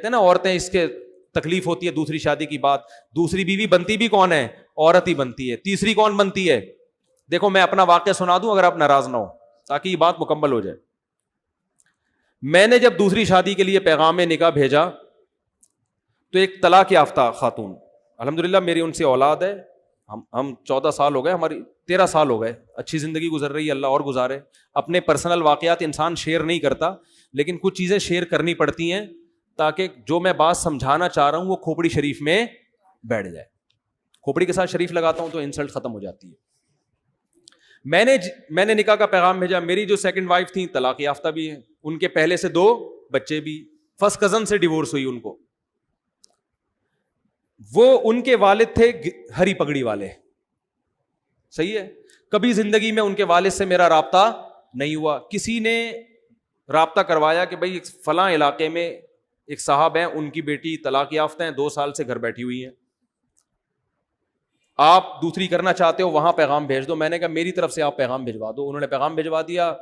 نا عورتیں اس کے تکلیف ہوتی ہے دوسری شادی کی بات, دوسری بیوی بنتی بھی کون ہے؟ عورت ہی بنتی ہے. تیسری کون بنتی ہے؟ دیکھو میں اپنا واقعہ سنا دوں اگر آپ ناراض نہ ہو تاکہ یہ بات مکمل ہو جائے. میں نے جب دوسری شادی کے لیے پیغام نکاح بھیجا تو ایک طلاق یافتہ خاتون, الحمدللہ میری ان سے اولاد ہے, ہم 14 سال ہو گئے, ہماری 13 سال ہو گئے, اچھی زندگی گزر رہی ہے, اللہ اور گزارے. اپنے پرسنل واقعات انسان شیئر نہیں کرتا, لیکن کچھ چیزیں شیئر کرنی پڑتی ہیں تاکہ جو میں بات سمجھانا چاہ رہا ہوں وہ کھوپڑی شریف میں بیٹھ جائے. کھوپڑی کے ساتھ شریف لگاتا ہوں تو انسلٹ ختم ہو جاتی ہے. میں نے نکاح کا پیغام بھیجا. میری جو سیکنڈ وائف تھی طلاق یافتہ بھی ہیں, ان کے پہلے سے 2 بچے بھی, فرسٹ کزن سے ڈیورس ہوئی ان کو. وہ ان کے والد تھے ہری پگڑی والے, صحیح ہے. کبھی زندگی میں ان کے والد سے میرا رابطہ نہیں ہوا. کسی نے رابطہ کروایا کہ بھائی فلاں علاقے میں ایک صاحب ہیں, ان کی بیٹی طلاق یافتہ ہیں, 2 سال سے گھر بیٹھی ہوئی ہیں, آپ دوسری کرنا چاہتے ہو وہاں پیغام بھیج دو. میں نے کہا میری طرف سے آپ پیغام بھجوا دو. انہوں نے پیغام بھجوا دیا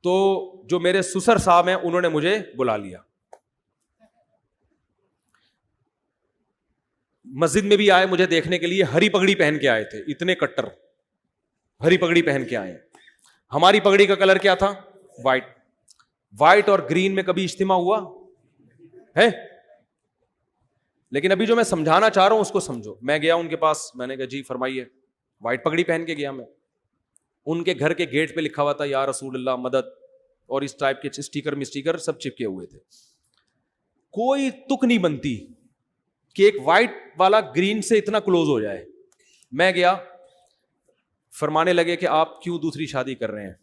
تو جو میرے سسر صاحب ہیں انہوں نے مجھے بلا لیا. مسجد میں بھی آئے مجھے دیکھنے کے لیے, ہری پگڑی پہن کے آئے تھے, اتنے کٹر ہری پگڑی پہن کے آئے. ہماری پگڑی کا کلر کیا تھا؟ وائٹ اور گرین میں کبھی اجتماع ہوا ہے؟ لیکن ابھی جو میں سمجھانا چاہ رہا ہوں اس کو سمجھو. میں گیا ان کے پاس, میں نے کہا جی فرمائیے. وائٹ پگڑی پہن کے گیا میں. ان کے گھر کے گیٹ پہ لکھا ہوا تھا یا رسول اللہ مدد, اور اس ٹائپ کے اسٹیکر سب چپکے ہوئے تھے. کوئی تک نہیں بنتی کہ ایک وائٹ والا گرین سے اتنا کلوز ہو جائے. میں گیا, فرمانے لگے کہ آپ کیوں دوسری شادی کر رہے ہیں.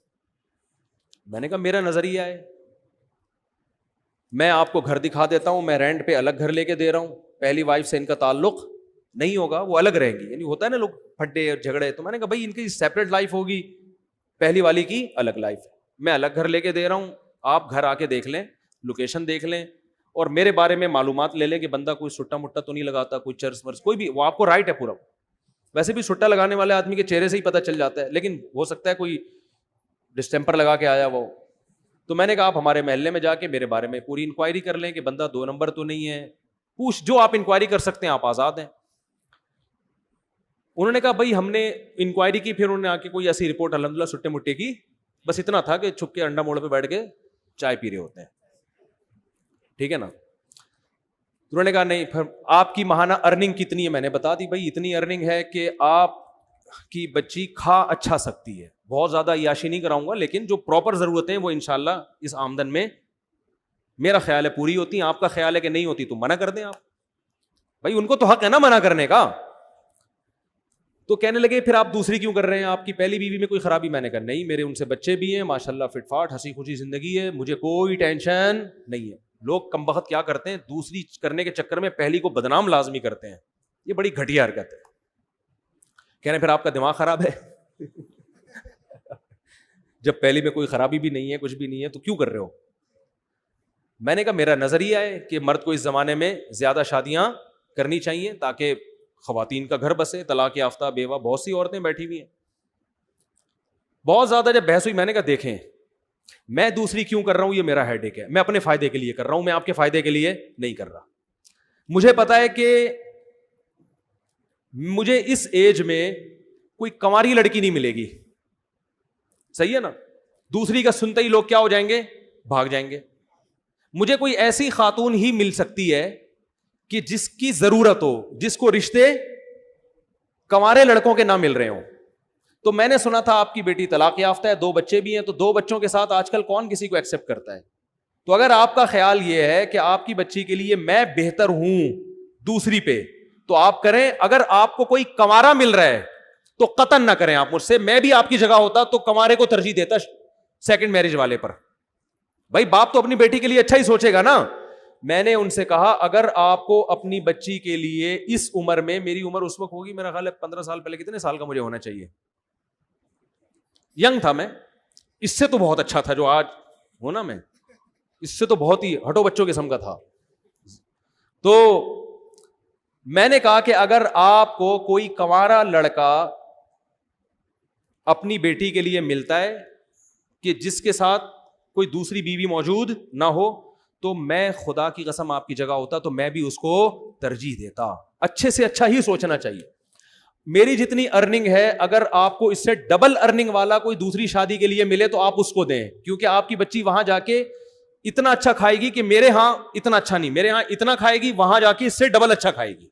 میں نے کہا میرا نظریہ ہے, میں آپ کو گھر دکھا دیتا ہوں, میں رینٹ پہ الگ گھر لے کے دے رہا ہوں, پہلی وائف سے ان کا تعلق نہیں ہوگا, وہ الگ رہیں گی. یعنی ہوتا ہے نا لوگ پھڈے اور جھگڑے, تو میں نے کہا بھائی ان کی سیپریٹ لائف ہوگی, پہلی والی کی الگ لائف ہے. میں الگ گھر لے کے دے رہا ہوں, آپ گھر آ کے دیکھ لیں, لوکیشن دیکھ لیں, اور میرے بارے میں معلومات لے لیں کہ بندہ کوئی سٹا مٹا تو نہیں لگاتا, کوئی چرس ورس کوئی بھی, وہ آپ کو رائٹ ہے پورا. ویسے بھی سٹا لگانے والے آدمی کے چہرے سے ہی پتہ چل جاتا ہے, لیکن ہو سکتا ہے کوئی ڈسٹیمپر لگا کے آیا وہ. تو میں نے کہا آپ ہمارے محلے میں جا کے میرے بارے میں پوری انکوائری کر لیں کہ بندہ 2 نمبر تو نہیں ہے, پوچھ جو آپ انکوائری کر سکتے ہیں, آپ آزاد ہیں. انہوں نے کہا بھائی ہم نے انکوائری کی, پھر انہوں نے آ کے کوئی ایسی رپورٹ الحمدللہ سٹے مٹے کی, بس اتنا تھا کہ چھپ کے انڈا موڑ پہ بیٹھ کے چائے پی رہے ہوتے ہیں, ٹھیک ہے نا. انہوں نے کہا نہیں, پھر آپ کی ماہانہ ارننگ کتنی ہے؟ میں نے بتا دی بھائی اتنی ارننگ ہے کہ آپ کی بچی کھا اچھا سکتی ہے, بہت زیادہ عیاشی نہیں کراؤں گا, لیکن جو پراپر ضرورتیں ہیں وہ انشاءاللہ اس آمدن میں میرا خیال ہے پوری ہوتی ہیں. آپ کا خیال ہے کہ نہیں ہوتی تو منع کر دیں آپ, بھائی ان کو تو حق ہے نا منع کرنے کا. تو کہنے لگے پھر آپ دوسری کیوں کر رہے ہیں, آپ کی پہلی بیوی میں کوئی خرابی؟ میں نے کہا نہیں, میرے ان سے بچے بھی ہیں ماشاءاللہ, فٹ فاٹ ہنسی خوشی زندگی ہے, مجھے کوئی ٹینشن نہیں ہے. لوگ کم بخت کیا کرتے ہیں, دوسری کرنے کے چکر میں پہلی کو بدنام لازمی کرتے ہیں, یہ بڑی گھٹیا حرکت ہے. کہہ رہے ہیں پھر آپ کا دماغ خراب ہے جب پہلی میں کوئی خرابی بھی نہیں ہے, کچھ بھی نہیں ہے, تو کیوں کر رہے ہو؟ میں نے کہا میرا نظریہ ہے کہ مرد کو اس زمانے میں زیادہ شادیاں کرنی چاہیے تاکہ خواتین کا گھر بسے. طلاق یافتہ بیوہ بہت سی عورتیں بیٹھی ہوئی ہیں. بہت زیادہ جب بحث ہوئی, میں نے کہا دیکھیں میں دوسری کیوں کر رہا ہوں, یہ میرا ہیڈ ایک ہے, میں اپنے فائدے کے لیے کر رہا ہوں, میں آپ کے فائدے کے لیے نہیں کر رہا. مجھے پتا ہے کہ مجھے اس ایج میں کوئی کنواری لڑکی نہیں ملے گی, صحیح ہے نا. دوسری کا سنتے ہی لوگ کیا ہو جائیں گے, بھاگ جائیں گے. مجھے کوئی ایسی خاتون ہی مل سکتی ہے کہ جس کی ضرورت ہو, جس کو رشتے کنوارے لڑکوں کے نہ مل رہے ہوں. تو میں نے سنا تھا آپ کی بیٹی طلاق یافتہ ہے, 2 بچے بھی ہیں, تو 2 بچوں کے ساتھ آج کل کون کسی کو ایکسپٹ کرتا ہے. تو اگر آپ کا خیال یہ ہے کہ آپ کی بچی کے لیے میں بہتر ہوں دوسری پہ, تو آپ کریں. اگر آپ کو کوئی کنوارا مل رہا ہے تو قطعاً نہ کریں آپ مجھ سے. میں بھی آپ کی جگہ ہوتا تو کنوارے کو ترجیح دیتا سیکنڈ میرج والے پر. بھائی باپ تو اپنی بیٹی کے لیے اچھا ہی سوچے گا نا. میں نے ان سے کہا اگر آپ کو اپنی بچی کے لیے اس عمر میں, میری عمر اس وقت ہوگی میرا خیال ہے 15 سال پہلے, کتنے سال کا مجھے ہونا چاہیے, ینگ تھا میں, اس سے تو بہت اچھا تھا جو آج ہونا, میں اس سے تو بہت ہی ہٹو بچوں قسم کا تھا. تو میں نے کہا کہ اگر آپ کو کوئی کنوارا لڑکا اپنی بیٹی کے لیے ملتا ہے کہ جس کے ساتھ کوئی دوسری بیوی موجود نہ ہو, تو میں خدا کی قسم آپ کی جگہ ہوتا تو میں بھی اس کو ترجیح دیتا. اچھے سے اچھا ہی سوچنا چاہیے. میری جتنی ارننگ ہے اگر آپ کو اس سے ڈبل ارننگ والا کوئی دوسری شادی کے لیے ملے تو آپ اس کو دیں, کیونکہ آپ کی بچی وہاں جا کے اتنا اچھا کھائے گی کہ میرے ہاں اتنا اچھا نہیں, میرے ہاں اتنا کھائے گی, وہاں جا کے اس سے ڈبل اچھا کھائے گی.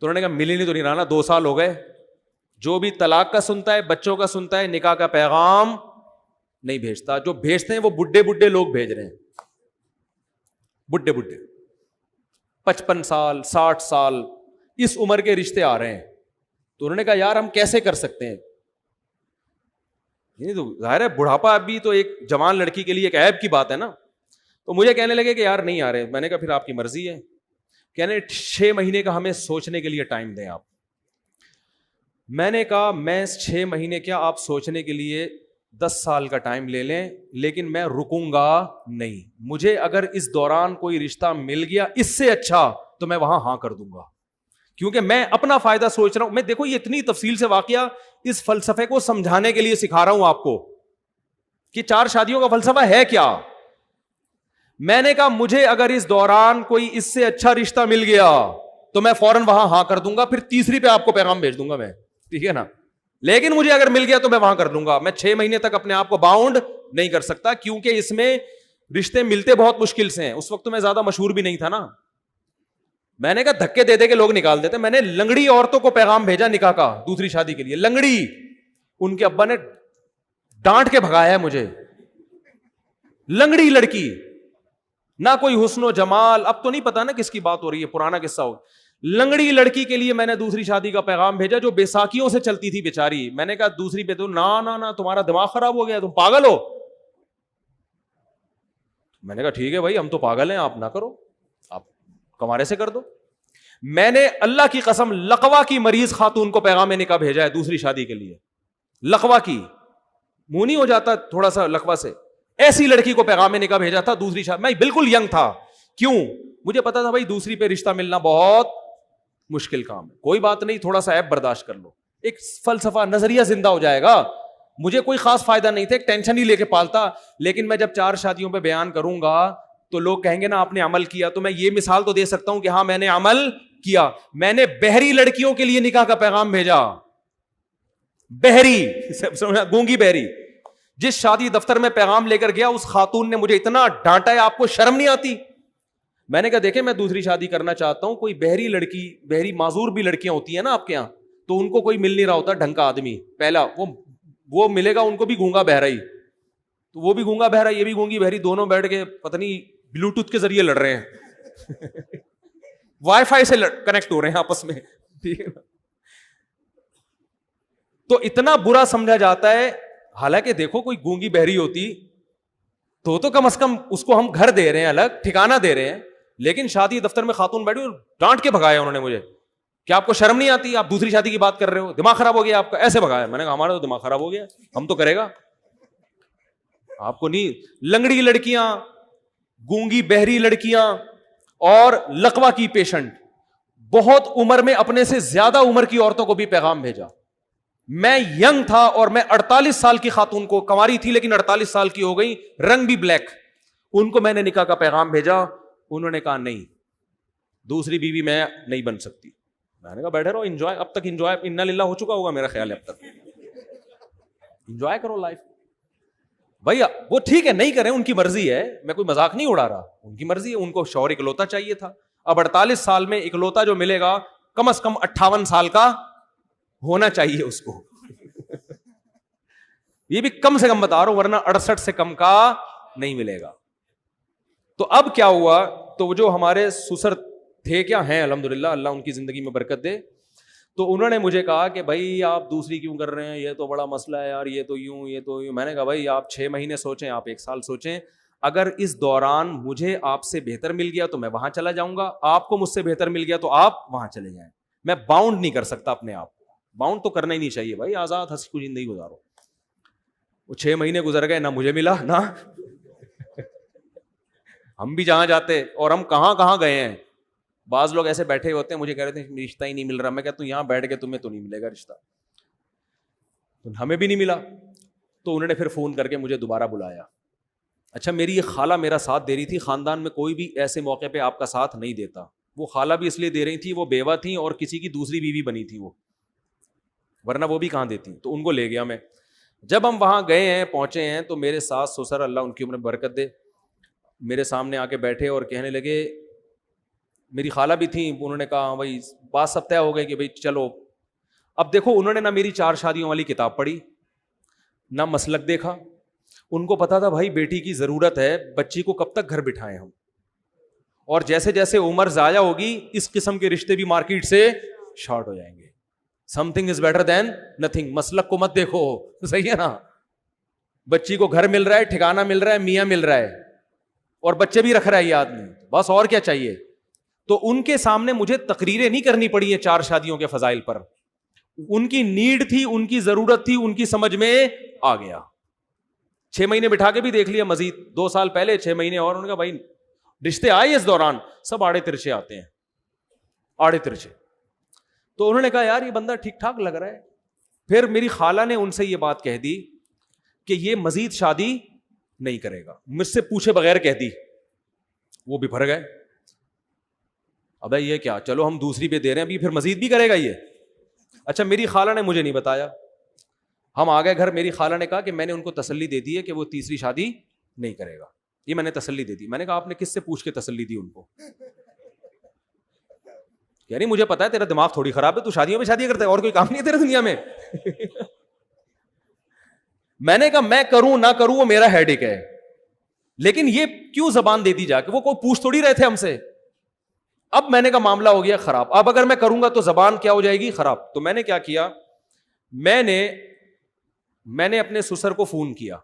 تو انہوں نے کہا ملی نہیں تو نہیں رہا نا, 2 سال ہو گئے. جو بھی طلاق کا سنتا ہے, بچوں کا سنتا ہے, نکاح کا پیغام نہیں بھیجتا. جو بھیجتے ہیں وہ بڈھے لوگ بھیج رہے ہیں, بڈھے 55 سال 60 سال اس عمر کے رشتے آ رہے ہیں. تو انہوں نے کہا یار ہم کیسے کر سکتے ہیں, تو ظاہر ہے بڑھاپا ابھی تو ایک جوان لڑکی کے لیے ایک عیب کی بات ہے نا. تو مجھے کہنے لگے کہ یار نہیں آ رہے. میں نے کہا پھر آپ کی مرضی ہے. کہنے 6 مہینے کا ہمیں سوچنے کے لیے ٹائم دیں آپ. میں نے کہا میں 6 مہینے کیا, آپ سوچنے کے لیے 10 سال کا ٹائم لے لیں, لیکن میں رکوں گا نہیں. مجھے اگر اس دوران کوئی رشتہ مل گیا اس سے اچھا تو میں وہاں ہاں کر دوں گا, کیونکہ میں اپنا فائدہ سوچ رہا ہوں. میں دیکھو یہ اتنی تفصیل سے واقعہ اس فلسفے کو سمجھانے کے لیے سکھا رہا ہوں آپ کو کہ 4 شادیوں کا فلسفہ ہے کیا. میں نے کہا مجھے اگر اس دوران کوئی اس سے اچھا رشتہ مل گیا تو میں فوراً وہاں ہاں کر دوں گا, پھر تیسری پہ آپ کو پیغام بھیج دوں گا میں, ٹھیک ہے نا. لیکن مجھے اگر مل گیا تو میں وہاں کر دوں گا. میں 6 مہینے تک اپنے آپ کو باؤنڈ نہیں کر سکتا, کیونکہ اس میں رشتے ملتے بہت مشکل سے ہیں. اس وقت تو میں زیادہ مشہور بھی نہیں تھا نا. میں نے کہا دھکے دے دے کے لوگ نکال دیتے. میں نے لنگڑی عورتوں کو پیغام بھیجا نکاح کا دوسری شادی کے لیے. لنگڑی, ان کے ابا نے ڈانٹ کے بھگایا ہے مجھے. لنگڑی لڑکی, نہ کوئی حسن و جمال, اب تو نہیں پتا نا کس کی بات ہو رہی ہے, پرانا قصہ ہو. لنگڑی لڑکی کے لیے میں نے دوسری شادی کا پیغام بھیجا جو بیساکھیوں سے چلتی تھی بیچاری. میں نے کہا دوسری پہ تو نا تمہارا دماغ خراب ہو گیا, تم پاگل ہو. میں نے کہا ٹھیک ہے بھائی ہم تو پاگل ہیں, آپ نہ کرو, آپ کمارے سے کر دو. میں نے اللہ کی قسم لقوا کی مریض خاتون کو پیغام نکاح بھیجا ہے دوسری شادی کے لیے. لقوا کی, منہ نہیں ہو جاتا تھوڑا سا لقوا سے, ایسی لڑکی کو پیغام نکاح بھیجا تھا دوسری شادی. میں بالکل ینگ تھا, کیوں, مجھے پتا تھا بھائی دوسری پہ رشتہ ملنا بہت مشکل کام ہے. کوئی بات نہیں, تھوڑا سا ایپ برداشت کر لو, ایک فلسفہ نظریہ زندہ ہو جائے گا. مجھے کوئی خاص فائدہ نہیں تھا, ایک ٹینشن ہی لے کے پالتا. لیکن میں جب 4 شادیوں پہ بیان کروں گا تو لوگ کہیں گے نا آپ نے عمل کیا. تو میں یہ مثال تو دے سکتا ہوں کہ ہاں میں نے عمل کیا. میں نے بہری لڑکیوں کے لیے نکاح کا پیغام بھیجا. بہری, گونگی بہری. جس شادی دفتر میں پیغام لے کر گیا اس خاتون نے مجھے اتنا ڈانٹا ہے, آپ کو شرم نہیں آتی. میں نے کہا دیکھیں میں دوسری شادی کرنا چاہتا ہوں, کوئی بہری لڑکی, بہری معذور بھی لڑکیاں ہوتی ہیں نا آپ کے یہاں, تو ان کو کوئی مل نہیں رہا ہوتا ڈھنگ کا آدمی. پہلا وہ ملے گا ان کو بھی گونگا بہرا ہی, تو وہ بھی گونگا بہرا, یہ بھی گونگی بہری, دونوں بیٹھ کے پتہ نہیں بلوٹوتھ کے ذریعے لڑ رہے ہیں, وائی فائی سے کنیکٹ ہو رہے ہیں آپس میں, ٹھیک ہے. تو اتنا برا سمجھا جاتا ہے. حالانکہ دیکھو کوئی گونگی بہری ہوتی تو کم از کم اس کو ہم گھر دے رہے ہیں, الگ ٹھکانہ دے رہے ہیں. لیکن شادی دفتر میں خاتون بیٹھی اور ڈانٹ کے بھگایا انہوں نے مجھے کہ آپ کو شرم نہیں آتی, آپ دوسری شادی کی بات کر رہے ہو, دماغ خراب ہو گیا آپ کا, ایسے بھگایا. میں نے کہا ہمارا تو دماغ خراب ہو گیا, ہم تو کرے گا, آپ کو نہیں. لنگڑی لڑکیاں, گونگی بہری لڑکیاں اور لقوا کی پیشنٹ, بہت عمر میں اپنے سے زیادہ عمر کی عورتوں کو بھی پیغام بھیجا. میں ینگ تھا اور میں 48 سال کی خاتون کو, کنواری تھی لیکن 48 سال کی ہو گئی, رنگ بھی بلیک, ان کو میں نے نکاح کا پیغام بھیجا. انہوں نے کہا نہیں, دوسری بیوی میں نہیں بن سکتی. میں نے کہا بیٹھے رہو, انجوائے, اب تک انجوائے انا للہ ہو چکا ہوگا میرا خیال ہے, اب تک انجوائے کرو لائف. بھائی وہ ٹھیک ہے نہیں کریں, ان کی مرضی ہے, میں کوئی مذاق نہیں اڑا رہا, ان کی مرضی ہے. ان کو شوہر اکلوتا چاہیے تھا. اب 48 سال میں اکلوتا جو ملے گا کم از کم 58 سال کا ہونا چاہیے اس کو. یہ بھی کم سے کم بتا رہا ہوں, ورنہ 68 سے کم کا نہیں ملے گا. تو اب کیا ہوا, تو جو ہمارے سسر تھے, کیا ہیں الحمدللہ, اللہ ان کی زندگی میں برکت دے, تو انہوں نے مجھے کہا کہ بھائی آپ دوسری کیوں کر رہے ہیں, یہ تو بڑا مسئلہ ہے یار, یہ تو یوں, یہ تو یوں. میں نے کہا بھائی آپ 6 مہینے سوچیں, آپ 1 سال سوچیں, اگر اس دوران مجھے آپ سے بہتر مل گیا تو میں وہاں چلا جاؤں گا, آپ کو مجھ سے بہتر مل گیا تو آپ وہاں چلے جائیں. میں باؤنڈ نہیں کر سکتا اپنے آپ کو, باؤنڈ تو کرنا ہی نہیں چاہیے بھائی, آزاد ہنسی خوشی زندگی گزارو. وہ 6 مہینے گزر گئے, نہ مجھے ملا نہ ہم بھی جہاں جاتے, اور ہم کہاں کہاں گئے ہیں. بعض لوگ ایسے بیٹھے ہوتے ہیں, مجھے کہہ رہے تھے رشتہ ہی نہیں مل رہا. میں کہتا ہوں یہاں بیٹھ کے تمہیں تو نہیں ملے گا رشتہ, ہمیں بھی نہیں ملا. تو انہوں نے پھر فون کر کے مجھے دوبارہ بلایا اچھا میری یہ خالہ میرا ساتھ دے رہی تھی, خاندان میں کوئی بھی ایسے موقع پہ آپ کا ساتھ نہیں دیتا. وہ خالہ بھی اس لیے دے رہی تھی, وہ بیوہ تھیں اور کسی کی دوسری بیوی بنی تھی وہ, ورنہ وہ بھی کہاں دیتی. تو ان کو لے گیا میں. جب ہم وہاں گئے ہیں, پہنچے ہیں, تو میرے ساس سسر, اللہ ان کی عمر میں برکت دے, میرے سامنے آ کے بیٹھے اور کہنے لگے, میری خالہ بھی تھیں, انہوں نے کہا بھائی بات سب طے ہو گئے کہ بھائی چلو. اب دیکھو انہوں نے نہ میری 4 شادیوں والی کتاب پڑھی, نہ مسلک دیکھا. ان کو پتا تھا بھائی بیٹی کی ضرورت ہے, بچی کو کب تک گھر بٹھائیں ہم, اور جیسے جیسے عمر ضائع ہوگی اس قسم کے رشتے بھی مارکیٹ سے شارٹ ہو جائیں گے. Some thing is better than nothing. مسلک کو مت دیکھو, صحیح ہے نا. بچی کو گھر مل رہا ہے, ٹھکانہ مل رہا ہے, میاں مل رہا ہے, اور بچے بھی رکھ رہا ہے یہ آدمی, بس اور کیا چاہیے. تو ان کے سامنے مجھے تقریریں نہیں کرنی پڑی ہیں 4 شادیوں کے فضائل پر. ان کی نیڈ تھی, ان کی ضرورت تھی, ان کی سمجھ میں آ گیا. 6 مہینے بٹھا کے بھی دیکھ لیا مزید, 2 سال پہلے 6 مہینے اور. انہوں نے کہا بھائی رشتے آئے اس دوران, سب آڑے ترچے آتے ہیں, آڑے ترچے. تو انہوں نے کہا یار یہ بندہ ٹھیک ٹھاک لگ رہا ہے. پھر میری خالہ نے ان سے یہ بات کہہ دی کہ یہ مزید شادی نہیں کرے گا, مجھ سے پوچھے بغیر کہہ دی. وہ بھی بھر گئے, ابے یہ کیا, چلو ہم دوسری پہ دے رہے ہیں, ابھی پھر مزید بھی کرے گا یہ. اچھا میری خالہ نے مجھے نہیں بتایا, ہم آ گئے گھر. میری خالہ نے کہا کہ میں نے ان کو تسلی دے دی ہے کہ وہ تیسری شادی نہیں کرے گا. یہ میں نے تسلی دے دی. میں نے کہا آپ نے کس سے پوچھ کے تسلی دی ان کو؟ یعنی مجھے پتا ہے تیرا دماغ تھوڑی خراب ہے, تو شادیوں میں شادی کرتا ہے, اور کوئی کام نہیں ہے تیرے دنیا میں. میں نے کہا میں کروں نہ کروں وہ میرا ہیڈیک ہے, لیکن یہ کیوں زبان دے دی جا کے, وہ کوئی پوچھ تھوڑی رہے تھے ہم سے. اب میں نے کہا معاملہ ہو گیا خراب, اب اگر میں کروں گا تو زبان کیا ہو جائے گی خراب. تو میں نے کیا کیا, میں نے اپنے سسر کو فون کیا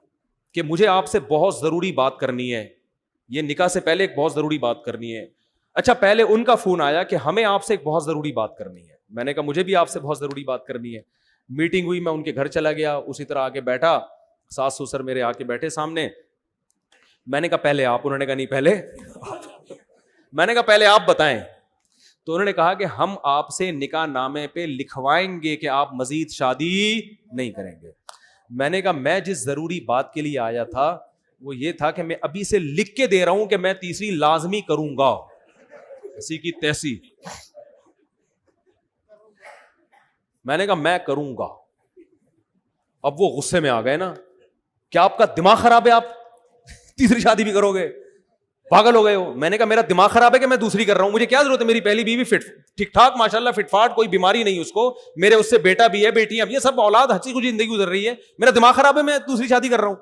کہ مجھے آپ سے بہت ضروری بات کرنی ہے, یہ نکاح سے پہلے ایک بہت ضروری بات کرنی ہے. اچھا پہلے ان کا فون آیا کہ ہمیں آپ سے ایک بہت ضروری بات کرنی ہے. میں نے کہا مجھے بھی آپ سے بہت ضروری بات کرنی ہے. میٹنگ ہوئی, میں ان کے گھر چلا گیا, اسی طرح آ کے بیٹھا, ساس سسر میرے آ کے بیٹھے سامنے. میں نے کہا پہلے آپ, انہوں نے کہا نہیں پہلے میں نے کہا پہلے آپ بتائیں. تو انہوں نے کہا کہ ہم آپ سے نکاح نامے پہ لکھوائیں گے کہ آپ مزید شادی نہیں کریں گے. میں نے کہا میں جس ضروری بات کے لیے آیا تھا وہ یہ تھا کہ میں ابھی سے لکھ کے دے رہا ہوں کہ میں تیسری لازمی کروں گا, اسی کی تیسی. میں نے کہا میں کروں گا. اب وہ غصے میں آ گئے نا, کیا آپ کا دماغ خراب ہے, آپ تیسری شادی بھی کرو گے, پاگل ہو گئے ہو. میں نے کہا میرا دماغ خراب ہے کہ میں دوسری کر رہا ہوں, مجھے کیا ضرورت ہے, میری پہلی بیوی فٹ ٹھیک ٹھاک ماشاءاللہ فٹ فاٹ, کوئی بیماری نہیں اس کو, میرے اس سے بیٹا بھی ہے, بیٹیاں بھی ہیں, سب اولاد ہنسی خوشی زندگی گزر رہی ہے. میرا دماغ خراب ہے, میں دوسری شادی کر رہا ہوں.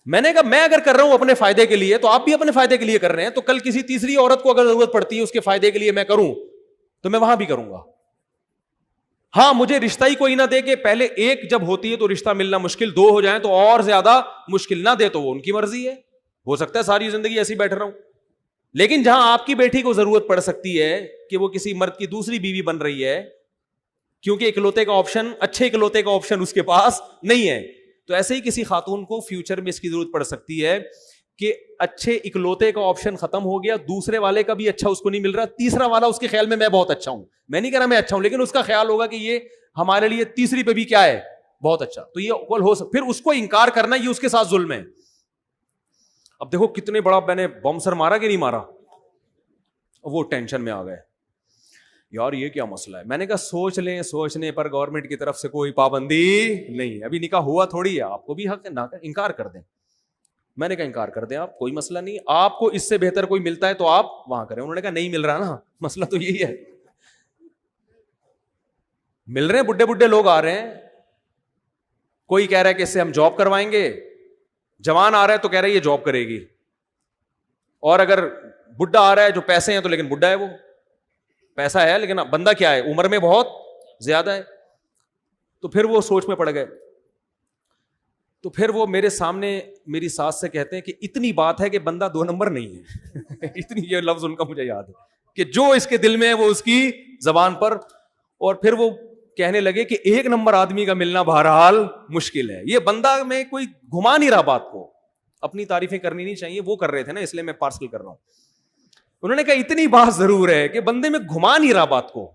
میں نے کہا میں اگر کر رہا ہوں اپنے فائدے کے لیے تو آپ بھی اپنے فائدے کے لیے کر رہے ہیں, تو کل کسی تیسری عورت کو اگر ضرورت پڑتی ہے اس کے فائدے کے لیے میں کروں تو میں وہاں بھی کروں گا. ہاں مجھے رشتہ ہی کوئی نہ دے کہ پہلے ایک جب ہوتی ہے تو رشتہ ملنا مشکل, 2 ہو جائیں تو اور زیادہ مشکل, نہ دے تو وہ ان کی مرضی ہے, ہو سکتا ہے ساری زندگی ایسی بیٹھ رہا ہوں. لیکن جہاں آپ کی بیٹی کو ضرورت پڑ سکتی ہے کہ وہ کسی مرد کی دوسری بیوی بن رہی ہے, کیونکہ اکلوتے کا آپشن, اچھے اکلوتے کا آپشن اس کے پاس نہیں ہے, تو ایسے ہی کسی خاتون کو فیوچر میں اس کی ضرورت پڑ سکتی ہے کہ اچھے اکلوتے کا آپشن ختم ہو گیا, دوسرے والے کا بھی اچھا اس کو نہیں مل رہا, تیسرا والا اس کے خیال میں بہت اچھا ہوں, میں نہیں کہہ رہا میں اچھا ہوں, لیکن اس کا خیال ہوگا کہ یہ ہمارے لیے تیسری پہ بھی کیا ہے, بہت اچھا. تو یہ پھر اس کو انکار کرنا یہ اس کے ساتھ ظلم ہے. اب دیکھو کتنے بڑا میں نے بم سر مارا کہ نہیں مارا, وہ ٹینشن میں آ گئے یار یہ کیا مسئلہ ہے. میں نے کہا سوچ لیں, سوچنے پر گورنمنٹ کی طرف سے کوئی پابندی نہیں, ابھی نکاح ہوا تھوڑی ہے, آپ کو بھی حق ہے نہ انکار کر دیں. میں نے کہا انکار کر دیں آپ, کوئی مسئلہ نہیں, آپ کو اس سے بہتر کوئی ملتا ہے تو آپ وہاں کریں. انہوں نے کہا نہیں مل رہا نا, مسئلہ تو یہی ہے, مل رہے ہیں بڈھے بڈھے لوگ آ رہے ہیں, کوئی کہہ رہا ہے کہ اس سے ہم جاب کروائیں گے, جوان آ رہا ہے تو کہہ رہا ہے یہ جاب کرے گی, اور اگر بڈھا آ رہا ہے جو پیسے ہیں تو لیکن بڈھا ہے, وہ پیسہ ہے لیکن بندہ کیا ہے, عمر میں بہت زیادہ ہے. تو پھر وہ سوچ میں پڑ گئے. تو پھر وہ میرے سامنے میری ساس سے کہتے ہیں کہ اتنی بات ہے کہ بندہ 2 نمبر نہیں ہے اتنی, یہ لفظ ان کا مجھے یاد ہے کہ جو اس کے دل میں ہے وہ اس کی زبان پر. اور پھر وہ کہنے لگے کہ 1 نمبر آدمی کا ملنا بہرحال مشکل ہے, یہ بندہ میں کوئی گھما نہیں رہا بات کو, اپنی تعریفیں کرنی نہیں چاہیے, وہ کر رہے تھے نا اس لیے میں پارسل کر رہا ہوں. انہوں نے کہا اتنی بات ضرور ہے کہ بندے میں گھما نہیں رہا بات کو,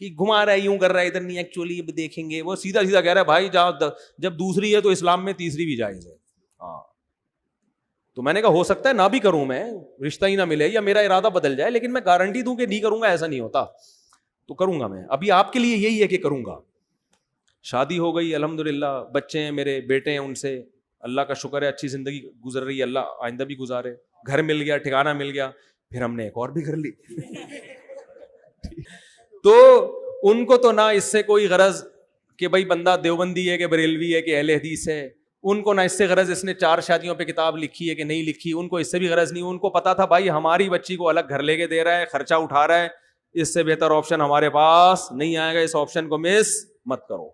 کہ گھما رہا ہے یوں کر رہا ہے, ادھر نہیں ایکچولی دیکھیں گے, وہ سیدھا سیدھا کہہ رہا ہے بھائی جب دوسری ہے تو اسلام میں تیسری بھی جائز ہے. ہاں تو میں نے کہا ہو سکتا ہے نہ بھی کروں میں, رشتہ ہی نہ ملے یا میرا ارادہ بدل جائے, لیکن میں گارنٹی دوں کہ نہیں کروں گا ایسا نہیں ہوتا, تو کروں گا میں. ابھی آپ کے لیے یہی ہے کہ کروں گا. شادی ہو گئی الحمدللہ, بچے ہیں میرے, بیٹے ہیں, ان سے اللہ کا شکر ہے اچھی زندگی گزر رہی ہے, اللہ آئندہ بھی گزارے. گھر مل گیا, ٹھکانہ مل گیا, پھر ہم نے ایک اور بھی گھر لی. تو ان کو تو نہ اس سے کوئی غرض کہ بھائی بندہ دیوبندی ہے کہ بریلوی ہے کہ اہل حدیث ہے, ان کو نہ اس سے غرض اس نے 4 شادیوں پہ کتاب لکھی ہے کہ نہیں لکھی, ان کو اس سے بھی غرض نہیں. ان کو پتا تھا بھائی ہماری بچی کو الگ گھر لے کے دے رہا ہے, خرچہ اٹھا رہا ہے, اس سے بہتر آپشن ہمارے پاس نہیں آئے گا, اس آپشن کو مس مت کرو.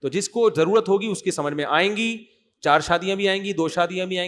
تو جس کو ضرورت ہوگی اس کی سمجھ میں آئیں گی, 4 شادیاں بھی آئیں گی, 2 شادیاں بھی آئیں گی,